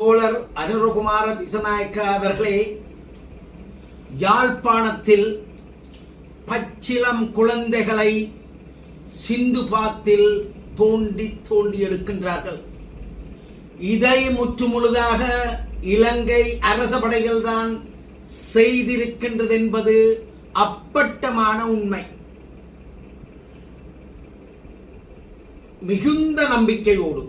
தோழர் அனுரகுமார திசநாயக்க அவர்களே, யாழ்ப்பாணத்தில் பச்சிளம் குழந்தைகளை சிந்து பாத்தில் தோண்டி தோண்டி எடுக்கின்றார்கள். இதை முற்றுமுழுதாக இலங்கை அரச படைகள் தான் செய்திருக்கின்றது என்பது அப்பட்டமான உண்மை. மிகுந்த நம்பிக்கையோடு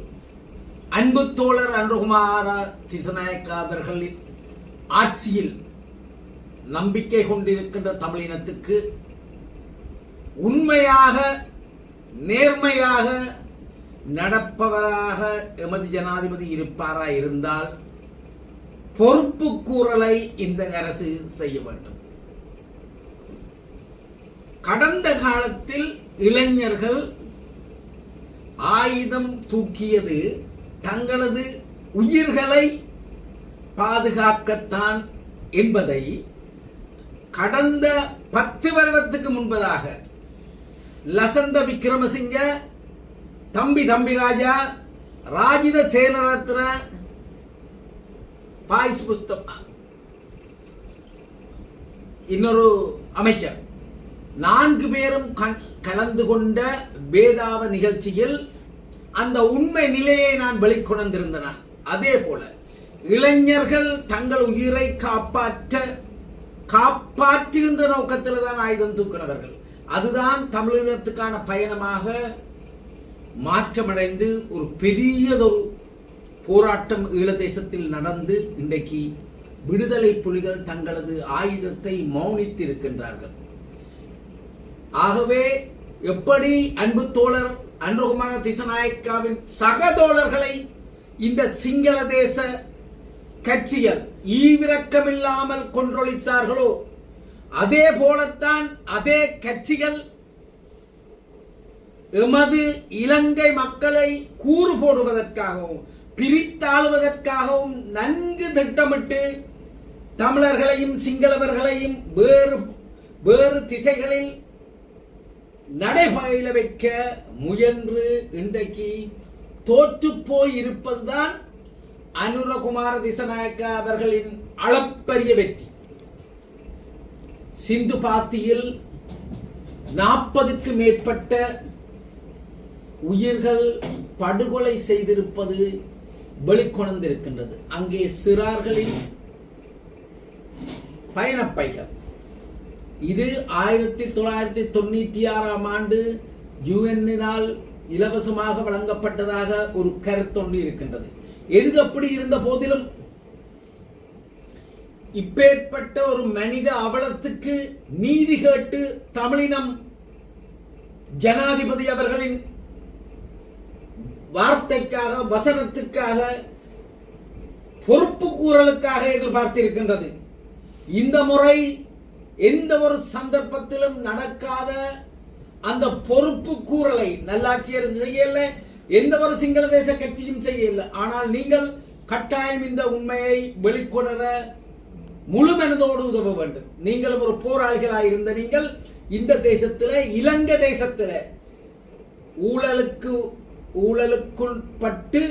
அன்பு தோழர் அனுரகுமார திசநாயக்க அவர்களின் ஆட்சியில் நம்பிக்கை கொண்டிருக்கின்ற தமிழினத்துக்கு உண்மையாக நேர்மையாக நடப்பவராக எமது ஜனாதிபதி இருப்பாரா இருந்தால் பொறுப்பு கூறலை இந்த அரசு செய்ய வேண்டும். கடந்த காலத்தில் இளைஞர்கள் ஆயுதம் தூக்கியது தங்களது உயிர்களை பாதுகாக்கத்தான் என்பதை கடந்த 10 வருடத்துக்கு முன்பதாக லசந்த விக்ரமசிங்க, தம்பிராஜா, ராஜித சேனரத்ன, பாய்ஸ் புஸ்தம், இன்னொரு அமைச்சர் 4 பேரும் கலந்து கொண்ட வேதாவ நிகழ்ச்சியில் அந்த உண்மை நிலையை நான் வெளிக்கொண்டிருந்தேன். அதே போல இளைஞர்கள் தங்கள் உயிரை காப்பாற்றுகின்ற நோக்கத்தில் தான் ஆயுதம் தூக்கினவர்கள். அதுதான் தமிழினத்துக்கான பயணமாக மாற்றமடைந்து ஒரு பெரியதொரு போராட்டம் ஈழ தேசத்தில் நடந்து இன்றைக்கு விடுதலை புலிகள் தங்களது ஆயுதத்தை மௌனித்திருக்கின்றார்கள். ஆகவே எப்படி அன்பு தோழர் அனுரகுமார திசநாயக்காவின் சகதோழர்களை இந்த சிங்கள தேச கட்சிகள் ஈவிரக்கமில்லாமல் கொன்றொழித்தார்களோ அதே போலத்தான் அதே கட்சிகள் எமது இலங்கை மக்களை கூறு போடுவதற்காகவும் பிரித்தாளுவதற்காகவும் நன்கு திட்டமிட்டு தமிழர்களையும் சிங்களவர்களையும் வேறு திசைகளில் நடைபயில வைக்க முயன்று இன்றைக்கு தோற்று போய் இருப்பதுதான் அனுரகுமார திசநாயக்க அவர்களின் அளப்பரிய வெற்றி. சிந்து பாத்தியில் 40க்கு மேற்பட்ட உயிர்கள் படுகொலை செய்திருப்பது வெளிக்கொணர்ந்திருக்கின்றது. அங்கே சிறார்களின் பயணப்பைகள் இது 1996ஆம் ஆண்டு யுஎன்னினால் இலவசமாக வழங்கப்பட்டதாக ஒரு கருத்தொன்று இருக்கின்றது. எது அப்படி இருந்த போதிலும் இப்பேற்பட்ட ஒரு மனித அவலத்துக்கு நீதி கேட்டு தமிழினம் ஜனாதிபதி அவர்களின் வார்த்தைக்காக வசனத்துக்காக பொறுப்பு கூறலுக்காக எதிர்பார்த்திருக்கின்றது. இந்த முறை எந்த ஒரு சந்தர்ப்பத்திலும் நடக்காத அந்த பொறுப்பு கூறலை நல்லாட்சியர் செய்யல, எந்த ஒரு சிங்கள தேச கட்சியும் செய்யல. ஆனால் நீங்கள் கட்டாயம் இந்த உண்மையை வெளிக்கொணர முழு மனதோடு உதவ வேண்டும். நீங்களும் ஒரு போராளிகளாக இருந்த நீங்கள் இந்த தேசத்தில் இலங்கை தேசத்தில் ஊழலுக்குள் பட்டு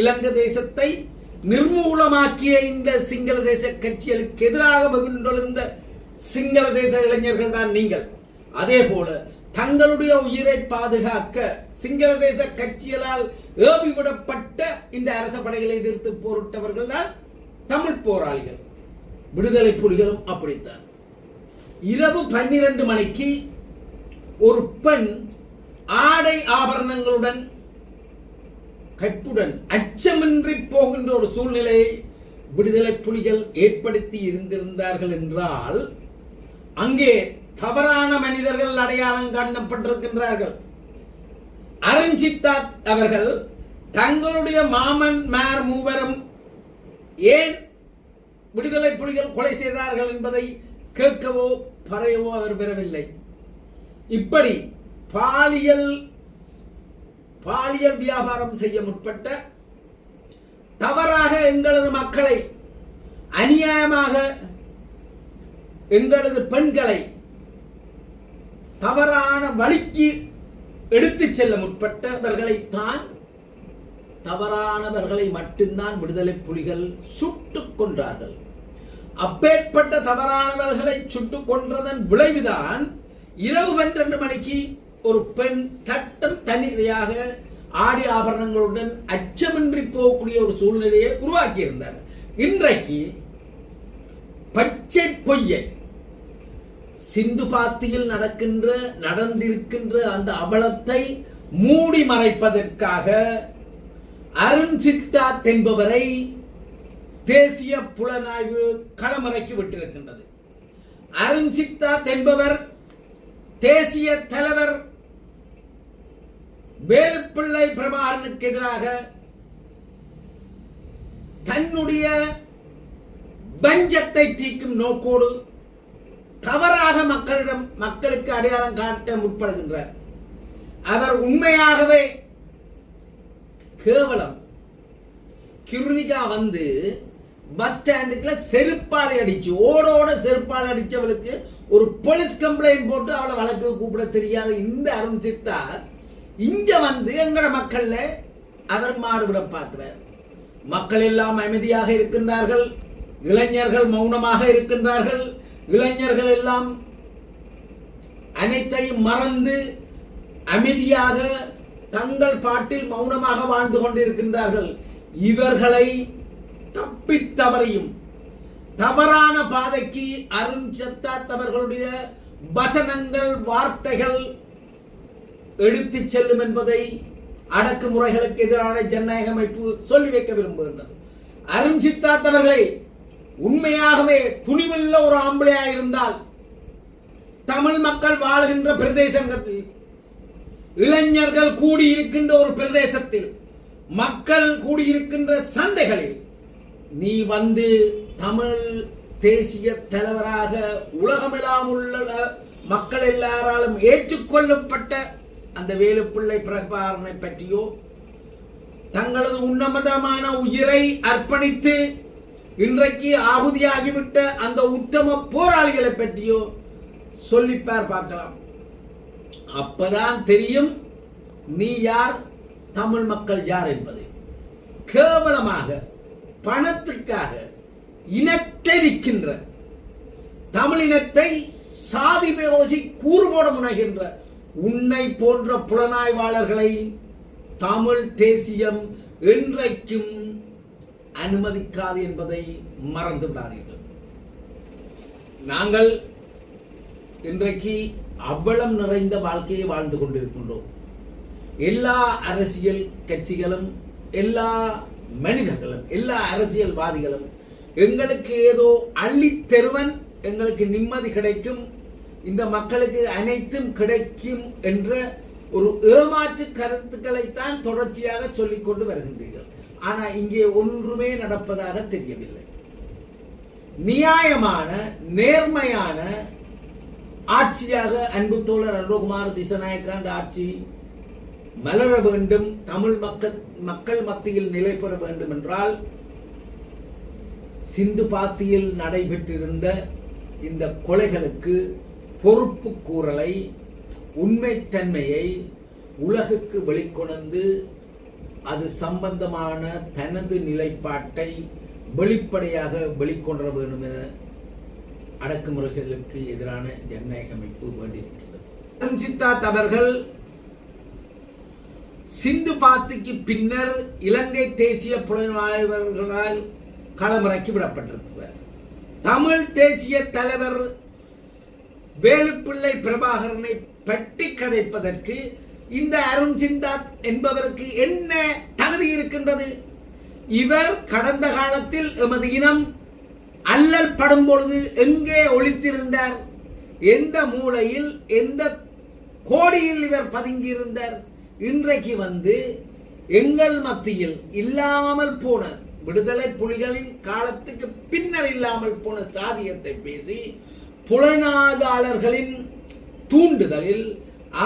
இலங்கை தேசத்தை நிர்மூலமாக்கிய இந்த சிங்கள தேச கட்சிகளுக்கு எதிராக வெகுண்டெழுந்த சிங்கள தேச இளைஞர்கள் தான் நீங்கள். அதே போல தங்களுடைய உயிரை பாதுகாக்க சிங்கள தேச கட்சிகளால் ஏவிவிடப்பட்ட இந்த அரச படைகளை எதிர்த்து போரிட்டவர்கள் தான் தமிழ் போராளிகள். விடுதலை புலிகளும் அப்படித்தான். இரவு 12 மணிக்கு ஒரு பெண் ஆடை ஆபரணங்களுடன் கற்புடன் அச்சமின்றி போகின்ற ஒரு சூழ்நிலையை விடுதலை புலிகள் ஏற்படுத்தி இருந்திருந்தார்கள் என்றால் அங்கே தவறான மனிதர்கள் அடையாளம் காணப்பட்டிருக்கின்றார்கள். அரஞ்சித்தாத் அவர்கள் தங்களுடைய மாமன் மார் மூவரும் ஏன் விடுதலை புலிகள் கொலை செய்தார்கள் என்பதை கேட்கவோ பறையவோ அவர் பெறவில்லை. இப்படி பாலியல் வியாபாரம் செய்ய முற்பட்ட தவறாக எங்களது மக்களை அநியாயமாக எங்களது பெண்களை தவறான வழிக்கு எடுத்துச் செல்ல முற்பட்டவர்களை தான் தவறானவர்களை மட்டும்தான் விடுதலை புலிகள் சுட்டுக் கொன்றார்கள். அப்பேற்பட்ட தவறானவர்களை சுட்டுக் கொன்றதன் விளைவுதான் இரவு 12 மணிக்கு ஒரு பெண் தட்டம் தனியாக ஆடி ஆபரணங்களுடன் அச்சமின்றி போகக்கூடிய ஒரு சூழ்நிலையை உருவாக்கியிருந்தார். இன்றைக்கு பச்சை பொய்யை சிந்து பாத்தியில் நடந்திருக்கின்ற அந்த அவலத்தை மூடி மறைப்பதற்காக அருண் சித்தார்த் என்பவரை தேசிய புலனாய்வு களமிறக்கி விட்டிருக்கின்றது. அருண் சித்தார்த் என்பவர் தேசிய தலைவர் வேலுப்பிள்ளை பிரபாகரனுக்கு எதிராக தன்னுடைய வஞ்சத்தை தீர்க்கும் நோக்கோடு தவறாக மக்களுக்கு அடையாளம் காட்ட முற்படுகின்றார். அவர் உண்மையாகவே கேவலம் கிருணிகா வந்து பஸ் ஸ்டாண்டுக்குள்ள செருப்பாலை அடிச்சு ஓடோட செருப்பாலை அடிச்சவளுக்கு ஒரு போலீஸ் கம்ப்ளைண்ட் போட்டு அவளை வழக்கு கூப்பிட தெரியாத இந்த அருண் சித்தார்த் இங்க வந்து எங்கட மக்கள்ல அவர் மாறுவிட பார்க்கிறார். மக்கள் எல்லாம் அமைதியாக இருக்கின்றார்கள், இளைஞர்கள் மௌனமாக இருக்கின்றார்கள். இளைஞர்கள் எல்லாம் அனைத்தையும் மறந்து அமைதியாக தங்கள் பாட்டில் மௌனமாக வாழ்ந்து கொண்டிருக்கின்றார்கள். இவர்களை தப்பித்தவரையும் தவறான பாதைக்கு அருண் சித்தார்த் அவர்களுடைய வசனங்கள் வார்த்தைகள் எடுத்து செல்லும் என்பதை அடக்குமுறைகளுக்கு எதிரான ஜனநாயக அமைப்பு சொல்லி வைக்க விரும்புகின்றது. அருண் சித்தார்த் அவர்களை உண்மையாகவே துணிவுள்ள ஒரு ஆம்பளையா இருந்தால் தமிழ் மக்கள் வாழ்கின்ற பிரதேசத்தில் இளைஞர்கள் கூடியிருக்கின்ற ஒரு பிரதேசத்தில் மக்கள் கூடியிருக்கின்ற சந்தைகளில் நீ வந்து தமிழ் தேசிய தலைவராக உலகமெல்லாம் உள்ள மக்கள் எல்லாராலும் ஏற்றுக்கொள்ளப்பட்ட அந்த வேலுப்பிள்ளை பிரபாகரனை பற்றியோ தங்களது உன்னதமான உயிரை அர்ப்பணித்து இன்றைக்கு ஆகுதியாகிவிட்ட அந்த உத்தம போராளிகளை பற்றியோ சொல்லிப்பார் பார்க்கலாம். அப்பதான் தெரியும் நீ யார், தமிழ் மக்கள் யார் என்பது. கேவலமாக பணத்துக்காக இனத்தை விற்கின்ற, தமிழினத்தை சாதி பேரோசி கூறுபோட முனைகின்ற உன்னை போன்ற புலனாய்வாளர்களை தமிழ் தேசியம் என்றைக்கும் அனுமதிக்காது என்பதை மறந்து விடாதீர்கள். நாங்கள் இன்றைக்கு அவ்வளம் நிறைந்த வாழ்க்கையை வாழ்ந்து கொண்டிருக்கின்றோம். எல்லா அரசியல் கட்சிகளும், எல்லா மனிதர்களும், எல்லா அரசியல்வாதிகளும் எங்களுக்கு ஏதோ அள்ளி தருவன், எங்களுக்கு நிம்மதி கிடைக்கும், இந்த மக்களுக்கு அனைத்தும் கிடைக்கும் என்ற ஒரு ஏமாற்று கருத்துக்களைத்தான் தொடர்ச்சியாக சொல்லிக் கொண்டு வருகின்றீர்கள். ஆனா இங்கே ஒன்றுமே நடப்பதாக தெரியவில்லை. நியாயமான நேர்மையான ஆட்சியாக அன்பு தோழர் அருண்குமார் திசாநாயக்கா அந்த ஆட்சி மலர வேண்டும், தமிழ் மக்கள் மத்தியில் நிலை பெற வேண்டும் என்றால் சிந்து பாத்தியில் நடைபெற்றிருந்த இந்த கொலைகளுக்கு பொறுப்பு கூறலை, உண்மைத்தன்மையை உலகுக்கு வெளிக்கொணர்ந்து அது சம்பந்தமான தனது நிலைப்பாட்டை வெளிப்படையாக வெளிக்கொணர வேண்டும் என அடக்குமுறைகளுக்கு எதிரான ஜனநாயக அமைப்பு வேண்டியிருக்கிறது. அருண் சித்தார்த் அவர்கள் சிந்து பாத்திக்கு பின்னர் இலங்கை தேசிய புலனாய்வர்களால் களமிறக்கி விடப்பட்டிருக்கிறார். தமிழ் தேசிய தலைவர் வேலுப்பிள்ளை பிரபாகரனை பற்றி கதைப்பதற்கு இந்த அருண் சித்தார்த் என்பவருக்கு என்ன தகுதி இருக்கின்றது? இவர் கடந்த காலத்தில் எமது இனம் அல்லல் படும் பொழுது எங்கே ஒளித்திருந்தார்? எந்த மூலையில், எந்த கோடியில் இவர் பதுங்கியிருந்தார்? இன்றைக்கு வந்து எங்கள் மத்தியில் இல்லாமல் போன, விடுதலை புலிகளின் காலத்துக்கு பின்னர் இல்லாமல் போன சாதியத்தை பேசி புலனாய்வாளர்களின் தூண்டுதலில்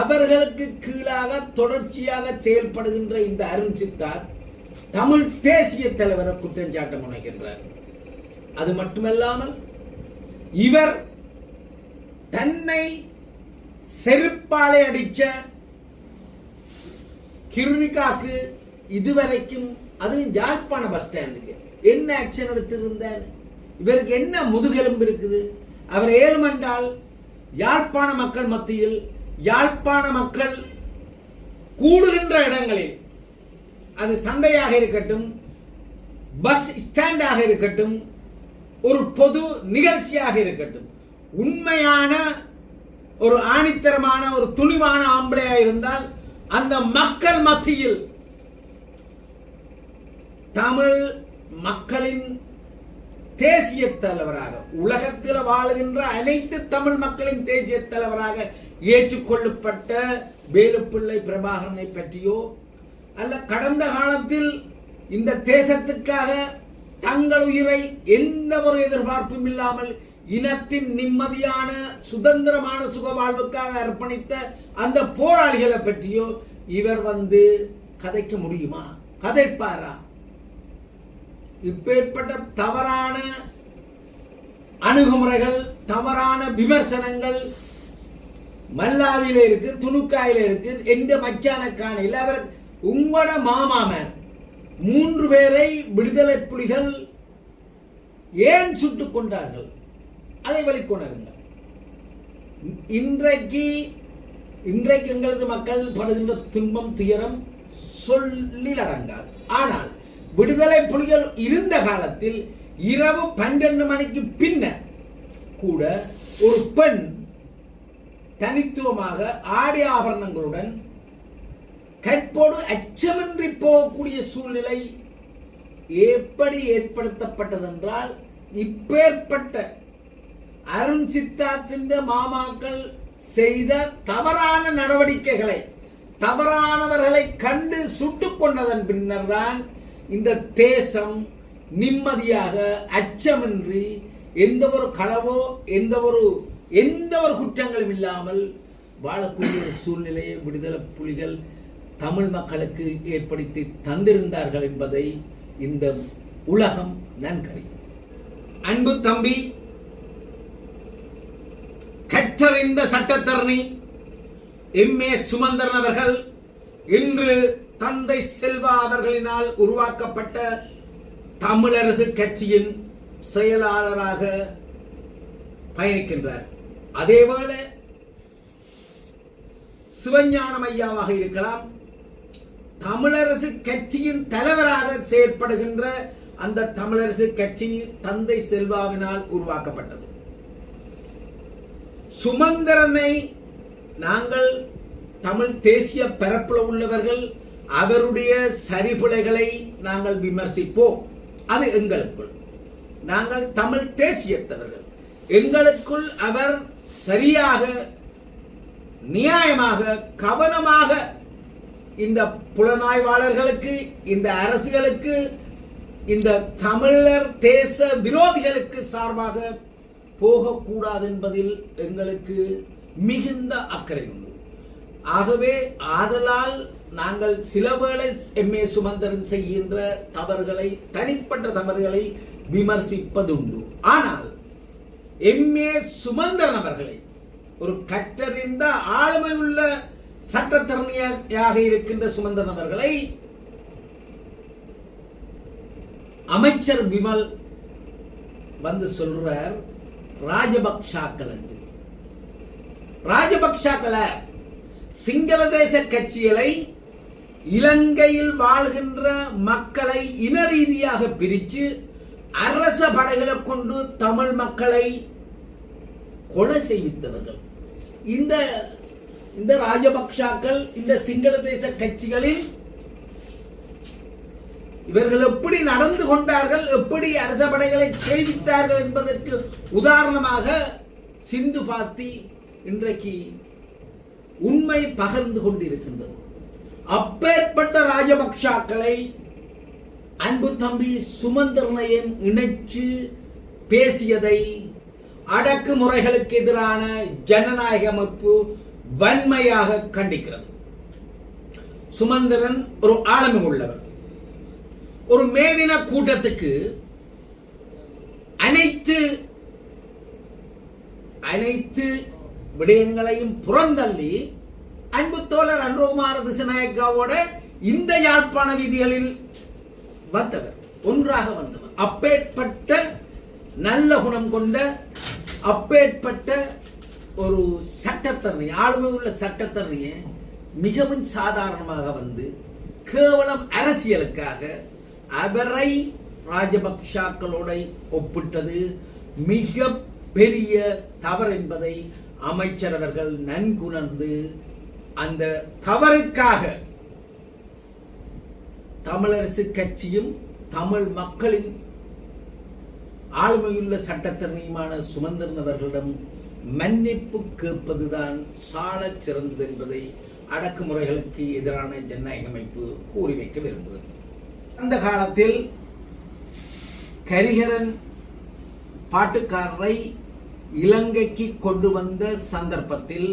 அவர்களுக்கு கீழாக தொடர்ச்சியாக செயல்படுகின்ற இந்த அருண் சித்தார்த் தமிழ் தேசிய தலைவரை குற்றஞ்சாட்ட முனைகின்றார். அது மட்டுமல்லாமல் இவர் தன்னை செருப்பாலை அடிச்ச கிருணிகாக்கு இதுவரைக்கும் அது யாழ்ப்பாண பஸ் ஸ்டாண்டுக்கு என்ன ஆக்ஷன் எடுத்திருந்தார்? இவருக்கு என்ன முதுகெலும்பு இருக்குது? அவர் ஏழுமென்றால் யாழ்ப்பாண மக்கள் மத்தியில், யாழ்ப்பாண மக்கள் கூடுகின்ற இடங்களில், அது சந்தையாக இருக்கட்டும், பஸ் ஸ்டாண்டாக இருக்கட்டும், ஒரு பொது நிகழ்ச்சியாக இருக்கட்டும், உண்மையான ஒரு ஆணித்தரமான ஒரு துணிவான ஆம்பளையா இருந்தால் அந்த மக்கள் மத்தியில் தமிழ் மக்களின் தேசிய தலைவராக, உலகத்தில் வாழுகின்ற அனைத்து தமிழ் மக்களின் தேசிய தலைவராக ஏற்றுக்கொள்ளப்பட்ட வேலுப்பிள்ளை பிரபாகரனை பற்றியோ அல்ல கடந்த காலத்தில் இந்த தேசத்துக்காக தங்கள் உயிரை எந்த ஒரு எதிர்பார்ப்பும் இல்லாமல் இனத்தின் நிம்மதியான சுதந்திரமான சுகவாழ்வுக்காக அர்ப்பணித்த அந்த போராளிகளை பற்றியோ இவர் கதைக்க முடியுமா? கதைப்பாரா? இப்பேற்பட்ட தவறான அணுகுமுறைகள், தவறான விமர்சனங்கள் மல்லாவில இருக்கு, துணுக்காயில இருக்கு, எந்த மச்சான காணையில். அவர் உங்களோட மாமாமன் 3 பேரை விடுதலை புலிகள் ஏன் சுட்டுக் கொண்டார்கள்? அதை வெளிக்கொணருங்கள். இன்றைக்கு எங்களது மக்கள் படுகின்ற துன்பம் துயரம் சொல்லில் அடங்காது. ஆனால் விடுதலை புலிகள் இருந்த காலத்தில் இரவு 12 மணிக்கு பின்னர் கூட ஒரு பெண் தனித்துவமாக ஆடை ஆபரணங்களுடன் கற்போடு அச்சமின்றி போகக்கூடிய சூழ்நிலை எப்படி ஏற்படுத்தப்பட்டதென்றால், இப்பேற்பட்ட அருண் சித்தார்த்தின் மாமாக்கள் செய்த தவறான நடவடிக்கைகளை, தவறானவர்களை கண்டு சுட்டுக் கொண்டதன் பின்னர் தான் இந்த தேசம் நிம்மதியாக அச்சமின்றி எந்த ஒரு களவோ எந்த ஒரு குற்றங்களும் இல்லாமல் வாழக்கூடிய சூழ்நிலையை விடுதலை புலிகள் தமிழ் மக்களுக்கு ஏற்படுத்தி தந்திருந்தார்கள் என்பதை இந்த உலகம் நன்கறியும். அன்பு தம்பி, கற்றறிந்த சட்டத்தரணி எம்.ஏ. சுமந்திரன் அவர்கள் இன்று தந்தை செல்வா அவர்களினால் உருவாக்கப்பட்ட தமிழரசு கட்சியின் செயலாளராக பயணிக்கின்றார். அதேவேளை சிவஞானம் ஐயாவாக இருக்கலாம், தமிழரசு கட்சியின் தலைவராக செயற்படுகின்ற அந்த தமிழரசு கட்சி தந்தை செல்வாவினால் உருவாக்கப்பட்டது. சுமந்திரனை நாங்கள் தமிழ் தேசிய பரப்புல உள்ளவர்கள் அவருடைய சரிபிழைகளை நாங்கள் விமர்சிப்போம். அது எங்களுக்குள், நாங்கள் தமிழ் தேசியத்தவர்கள், எங்களுக்குள் அவர் சரியாக நியாயமாக கவனமாக இந்த புலனாய்வாளர்களுக்கு, இந்த அரசுகளுக்கு, இந்த தமிழர் தேச விரோதிகளுக்கு சார்பாக போகக்கூடாது என்பதில் எங்களுக்கு மிகுந்த அக்கறை உண்டு. ஆகவே ஆதலால் நாங்கள் சிலவேளை எம்.ஏ. சுமந்திரன் செய்கின்ற தவறுகளை, தனிப்பட்ட தவறுகளை விமர்சிப்பதுண்டு. ஆனால் எம்.ஏ. சுமந்திரன் அவர்களை, ஒரு கற்றறிந்த ஆளுமை உள்ள சட்டத்தரணியாக இருக்கின்ற சுமந்திரன் அவர்களை அமைச்சர் விமல் சொல்றார் ராஜபக்ஷாக்கள் என்று. ராஜபக்ஷாக்களை சிங்கள தேச கட்சிகளை இலங்கையில் வாழ்கின்ற மக்களை இன ரீதியாக பிரித்து அரச படைகளை கொண்டு தமிழ் மக்களை கொலை செய்வித்தவர்கள். இந்த ராஜபக்ஷாக்கள், இந்த சிங்கள தேச கட்சிகளில் இவர்கள் எப்படி நடந்து கொண்டார்கள், எப்படி அரச படைகளை செய்வித்தார்கள் என்பதற்கு உதாரணமாக சிந்து பாத்தி இன்றைக்கு உண்மை பகிர்ந்து கொண்டிருக்கின்றது. அப்பேற்பட்ட ராஜபக்ஷாக்களை அன்பு தம்பி சுமந்திரனையும் இணைச்சு பேசியதை அடக்குமுறைகளுக்கு எதிரான ஜனநாயக அமைப்பு வன்மையாக கண்டிக்கிறது. சுமந்திரன் ஒரு ஆளுமை உள்ளவர். ஒரு மேதின கூட்டத்துக்கு அனைத்து விடயங்களையும் புறந்தள்ளி அன்பு தோழர் அன்ரோகுமார திசநாயக்காவோட இந்த யாழ்ப்பாண வீதிகளில் வந்தவர், ஒன்றாக வந்தவர். அப்பேற்பட்ட நல்ல குணம் கொண்ட அப்பேற்பட்ட ஒரு சட்டத்தரணி, ஆளுமை உள்ள சட்டத்தரணியை மிகவும் சாதாரணமாக வந்து கேவலம் அரசியலுக்காக அவரை ராஜபக்ஷாக்களோட ஒப்பிட்டது மிக பெரிய தவறு என்பதை அமைச்சர் அவர்கள் நன்குணர்ந்து அந்த தவறுக்காக தமிழரசு கட்சியும் தமிழ் மக்களின் ஆளுமையுள்ள சட்டத்தரணியுமான சுமந்திரன் அவர்களிடம் மன்னிப்பு கேட்பதுதான் சாலச் சிறந்தது என்பதை அடக்குமுறைகளுக்கு எதிரான ஜனநாயக அமைப்பு கூறி வைக்க விரும்புகிறது. அந்த காலத்தில் கரிகரன் பாட்டுக்காரரை இலங்கைக்கு கொண்டு வந்த சந்தர்ப்பத்தில்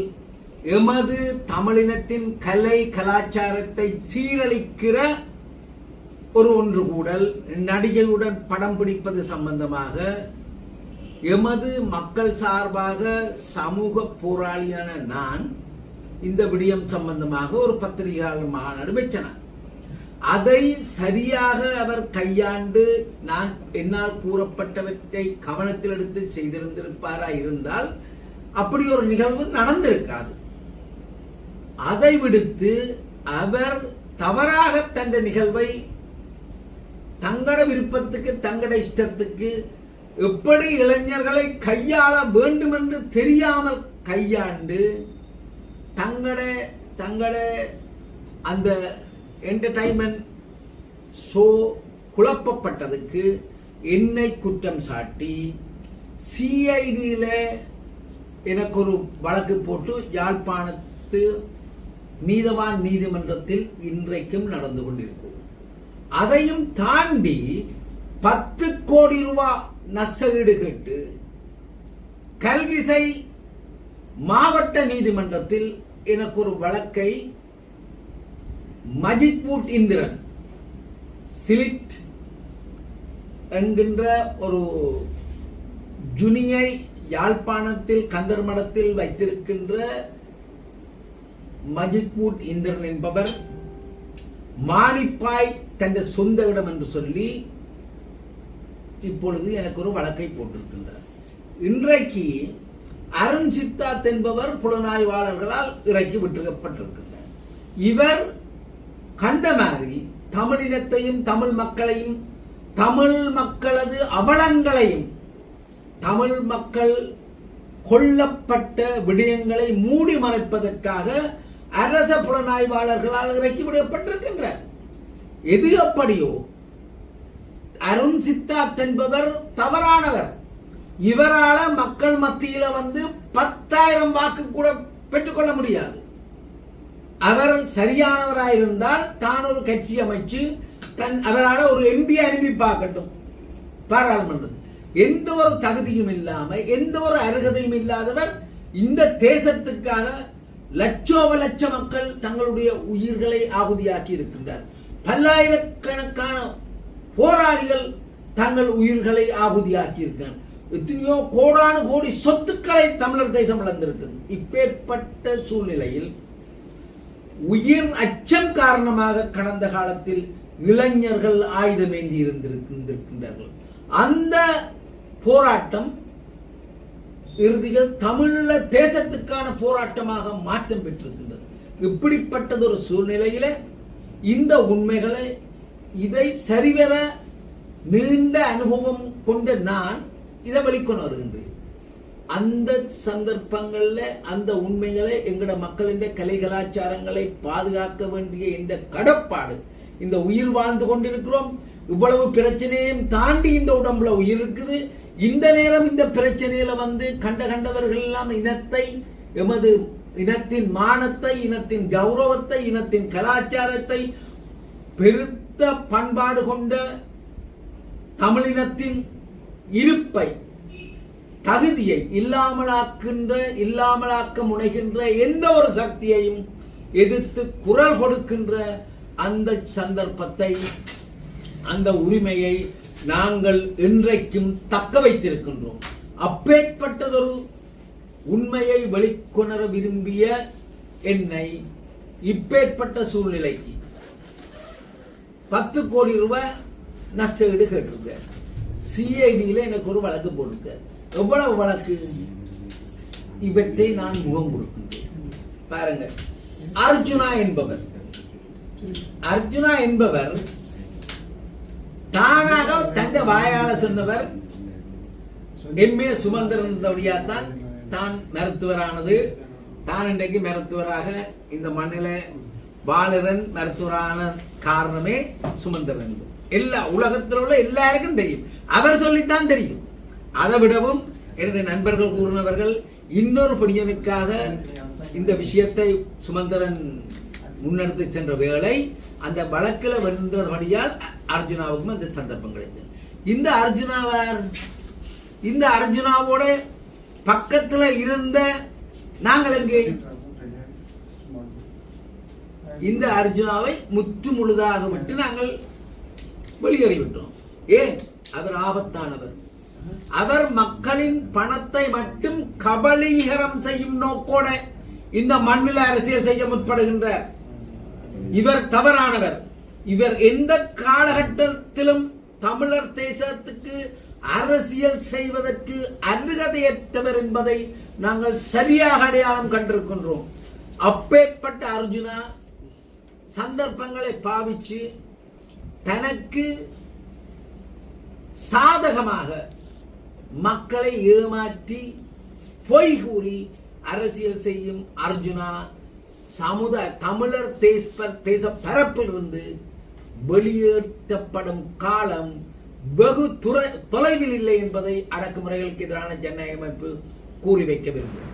எமது தமிழினத்தின் கலை கலாச்சாரத்தை சீரழிக்கிற ஒரு ஒன்று கூடல் நடிகையுடன் படம் பிடிப்பது சம்பந்தமாக எமது மக்கள் சார்பாக சமூக போராளியான நான் இந்த விடயம் சம்பந்தமாக ஒரு பத்திரிகையாளர் மாநாடு வச்சனார். அதை சரியாக அவர் கையாண்டு நான் என்னால் கூறப்பட்டவற்றை கவனத்தில் எடுத்து செய்திருந்திருப்பாரா இருந்தால் அப்படி ஒரு நிகழ்வு நடந்திருக்காது. அதை விடுத்து அவர் தவறாக தந்த நிகழ்வை தங்கட விருப்பத்துக்கு தங்கட இஷ்டத்துக்கு எப்படி இளைஞர்களை கையாள வேண்டும் என்று தெரியாமல் கையாண்டு தங்கட அந்த என்டர்டைன்மெண்ட் ஷோ குழப்பப்பட்டதுக்கு என்னை குற்றம் சாட்டி சிஐடியில் எனக்கு ஒரு வழக்கு போட்டு யாழ்ப்பாணத்து நீதவான் நீதிமன்றத்தில் இன்றைக்கும் நடந்து கொண்டிருக்கிறது. அதையும் தாண்டி 10 கோடி ரூபாய் நஷ்டஈடு கேட்டு கல்கிசை மாவட்ட நீதிமன்றத்தில் எனக்கு ஒரு வழக்கை மஜித்பூட் இந்திரன் சிலிட் என்கின்ற ஒரு ஜுனியை யாழ்ப்பாணத்தில் கந்தர்மடத்தில் வைத்திருக்கின்ற மஜித்பூட் இந்திரன் என்பவர் மானிப்பாய் தந்த சொந்த இடம் என்று சொல்லி இப்பொழுது எனக்கு ஒரு வழக்கை போட்டிருக்கின்றார். இன்றைக்கு அருண் சித்தார்த் என்பவர் புலனாய்வாளர்களால் இறக்கி விட்டுக்கப்பட்டிருக்கின்றார். இவர் கண்ட மாதிரி தமிழினத்தையும் தமிழ் மக்களையும் தமிழ் மக்களது அவலங்களையும் தமிழ் மக்கள் கொல்லப்பட்ட விடயங்களை மூடி மறைப்பதற்காக அரச புலனாய்வாளர்களால் இறக்கி விடப்பட்டிருக்கின்றார். எது எப்படியோ அருண் சித்தார்த் என்பவர் தவறானவர். இவரால மக்கள் மத்தியில வந்து 10,000 வாக்கு கூட பெற்றுக்கொள்ள முடியாது. அவர் சரியானவராயிருந்தால் தான் ஒரு கட்சி அமைச்சு அவரால் ஒரு எம்பி அனுப்பி பார்க்கட்டும் பாராளுமன்றத்தில். எந்த ஒரு தகுதியும் இல்லாம எந்த ஒரு அருகதையும் இல்லாதவர் இந்த தேசத்துக்காக லட்சோப லட்ச மக்கள் தங்களுடைய உயிர்களை ஆகுதியாக்கி இருக்கின்றார். பல்லாயிரக்கணக்கான போராளிகள் தங்கள் உயிர்களை ஆகுதியாக்கி இருக்கிறார். எத்தனையோ கோடானு கோடி சொத்துக்களை தமிழர் தேசம் இழந்திருக்கிறது. இப்பேற்பட்ட சூழ்நிலையில் உயிர் அச்சம் காரணமாக கடந்த காலத்தில் இளைஞர்கள் ஆயுதமேந்தி இருந்திருக்கின்றார்கள். அந்த போராட்டம் இறுதியில் தமிழீழ தேசத்துக்கான போராட்டமாக மாற்றம் பெற்றிருக்கின்றது. இப்படிப்பட்டதொரு சூழ்நிலையில இந்த உண்மைகளை இதை சரிவர நீண்ட அனுபவம் கொண்ட நான் இதை வெளிக்கொண்டு வருகின்றேன். அந்த சந்தர்ப்பங்கள்ல அந்த உண்மைகளை எங்கட மக்களின் கலை கலாச்சாரங்களை பாதுகாக்க வேண்டிய இந்த கடப்பாடு, இந்த உயிர் வாழ்ந்து கொண்டிருக்கிறோம். இவ்வளவு பிரச்சனையும் தாண்டி இந்த உடம்புல உயிர் இருக்குது. இந்த நேரம் இந்த பிரச்சனையில வந்து கண்டவர்கள் எல்லாம் இனத்தை, எமது இனத்தின் மானத்தை, இனத்தின் கௌரவத்தை, இனத்தின் கலாச்சாரத்தை, பெருத்த பண்பாடு கொண்ட தமிழினத்தின் இருப்பை, தகுதியை இல்லாமலாக்க முனைகின்ற எந்த ஒரு சக்தியையும் எதிர்த்து குரல் கொடுக்கின்ற அந்த சந்தர்ப்பத்தை, அந்த உரிமையை நாங்கள் இன்றைக்கும் தக்க வைத்திருக்கின்றோம். அப்பேற்பட்டதொரு உண்மையை வெளிக்கொணர விரும்பிய என்னை இப்பேற்பட்ட சூழ்நிலைக்கு 10 கோடி ரூபாய் நஷ்டஈடு கேட்டிருக்கார். சிஐடியில் எனக்கு ஒரு வழக்கு போட்டிருக்கார். எவ்வளவு வழக்கு? இவற்றை நான் முகம் கொடுக்கின்றேன். பாருங்க, அர்ஜுனா என்பவர் தானாக தந்த வாயால சொன்னவர் எம்ஏ சுமந்திரன் தான் மருத்துவரானது. தான் இன்றைக்கு மருத்துவராக இந்த மண்ணில பாலரன் மருத்துவரான காரணமே சுமந்திரன். எல்லா உலகத்தில் உள்ள எல்லாருக்கும் தெரியும். அவர் சொல்லித்தான் தெரியும். அதை விடவும் எனது நண்பர்கள் கூறினவர்கள் இன்னொரு படியனுக்காக இந்த விஷயத்தை சுமந்திரன் முன்னெடுத்து சென்ற வேளை அந்த வழக்கில் வென்றபடியால் அர்ஜுனாவுக்கும் அந்த சந்தர்ப்பம் கிடைத்தது. இந்த அர்ஜுனாவோட பக்கத்துல இருந்த நாங்கள் எங்கே இந்த அர்ஜுனாவை முற்று முழுதாக விட்டு நாங்கள் வெளியேறிவிட்டோம். ஏன்? அவர் ஆபத்தானவர். அவர் மக்களின் பணத்தை மட்டும் கபலீகரம் செய்யும் நோக்கோட இந்த மண்ணில் அரசியல் செய்ய முற்படுகின்றார். இவர் தவறானவர். இவர் எந்த காலகட்டத்திலும் தமிழர் தேசத்துக்கு அரசியல் செய்வதற்கு அருகதையற்றவர் என்பதை நாங்கள் சரியாக அடையாளம் கண்டிருக்கின்றோம். அப்பேற்பட்ட அர்ஜுனா சந்தர்ப்பங்களை பாவிச்சு தனக்கு சாதகமாக மக்களை ஏமாற்றி பொய் கூறி அரசியல் செய்யும் அர்ஜுனா தமிழர் தேச பரப்பில் இருந்து வெளியேற்றப்படும் காலம் வெகு தொலைவில் இல்லை என்பதை அடக்குமுறைகளுக்கு எதிரான ஜனநாயக அமைப்பு கூறி வைக்க விரும்புகிறது.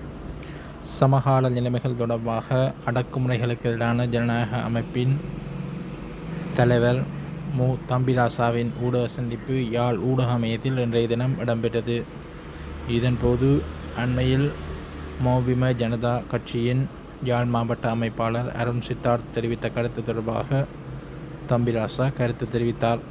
சமகால நிலைமைகள் தொடர்பாக அடக்குமுறைகளுக்கு எதிரான ஜனநாயக அமைப்பின் தலைவர் மு. தம்பிராசாவின் ஊடக சந்திப்பு யாழ் ஊடக மையத்தில் இன்றைய தினம் இடம்பெற்றது. இதன்போது அண்மையில் மோபிம ஜனதா கட்சியின் யாழ் மாவட்ட அமைப்பாளர் அருண் சித்தார்த் தெரிவித்த கருத்து தொடர்பாக தம்பிராசா கருத்து தெரிவித்தார்.